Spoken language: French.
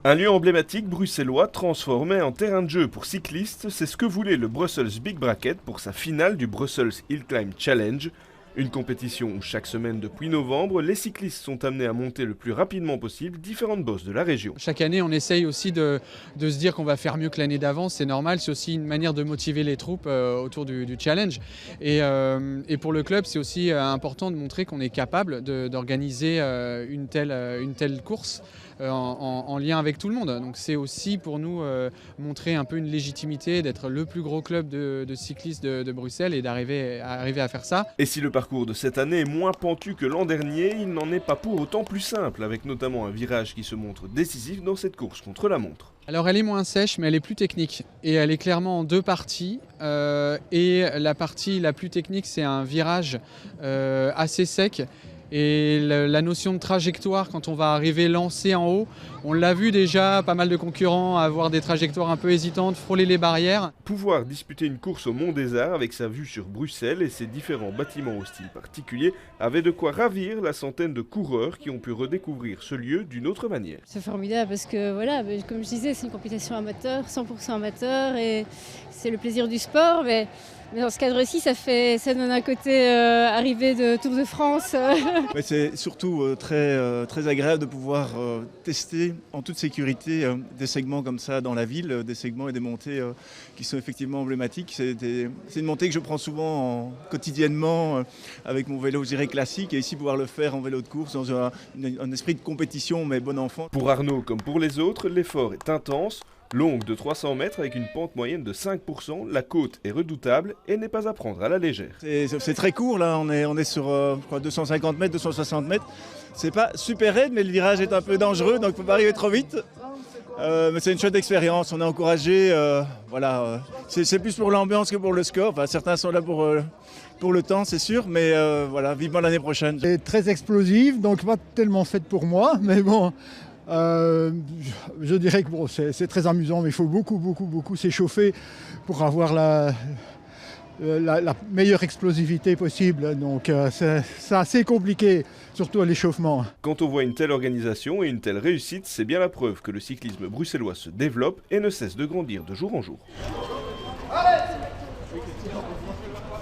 Un lieu emblématique bruxellois transformé en terrain de jeu pour cyclistes, c'est ce que voulait le Brussels Big Bracket pour sa finale du Brussels Hill Climb Challenge. Une compétition où chaque semaine depuis novembre, les cyclistes sont amenés à monter le plus rapidement possible différentes bosses de la région. Chaque année, on essaye aussi de se dire qu'on va faire mieux que l'année d'avant, c'est normal, c'est aussi une manière de motiver les troupes autour du challenge. Et pour le club, c'est aussi important de montrer qu'on est capable d'organiser une telle course en lien avec tout le monde. Donc c'est aussi pour nous montrer un peu une légitimité d'être le plus gros club de cyclistes de Bruxelles et d'arriver à faire ça. Et si le parcours de cette année est moins pentu que l'an dernier, il n'en est pas pour autant plus simple, avec notamment un virage qui se montre décisif dans cette course contre la montre. Alors elle est moins sèche, mais elle est plus technique. Et elle est clairement en deux parties. Et la partie la plus technique, c'est un virage assez sec. Et la notion de trajectoire, quand on va arriver lancé en haut, on l'a vu déjà, pas mal de concurrents avoir des trajectoires un peu hésitantes, frôler les barrières. Pouvoir disputer une course au Mont des Arts avec sa vue sur Bruxelles et ses différents bâtiments au style particulier avait de quoi ravir la centaine de coureurs qui ont pu redécouvrir ce lieu d'une autre manière. C'est formidable parce que voilà, comme je disais, c'est une compétition amateur, 100% amateur et c'est le plaisir du sport. Mais dans ce cadre-ci, ça donne un côté arrivée de Tour de France. Mais c'est surtout très agréable de pouvoir tester en toute sécurité des segments comme ça dans la ville, des segments et des montées qui sont effectivement emblématiques. C'est une montée que je prends souvent quotidiennement avec mon vélo, je dirais, classique, et ici pouvoir le faire en vélo de course dans un esprit de compétition, mais bon enfant. Pour Arnaud comme pour les autres, l'effort est intense. Longue de 300 mètres avec une pente moyenne de 5%, la côte est redoutable et n'est pas à prendre à la légère. C'est très court là, on est sur 250 mètres, 260 mètres. C'est pas super raide, mais le virage est un peu dangereux, donc il ne faut pas arriver trop vite. Mais c'est une chouette expérience, on est encouragé. C'est plus pour l'ambiance que pour le score. Enfin, certains sont là pour le temps, c'est sûr, mais voilà, vivement l'année prochaine. C'est très explosif, donc pas tellement faite pour moi, mais bon. Je dirais que bon, c'est très amusant, mais il faut beaucoup s'échauffer pour avoir la meilleure explosivité possible. Donc c'est assez compliqué, surtout à l'échauffement. Quand on voit une telle organisation et une telle réussite, c'est bien la preuve que le cyclisme bruxellois se développe et ne cesse de grandir de jour en jour.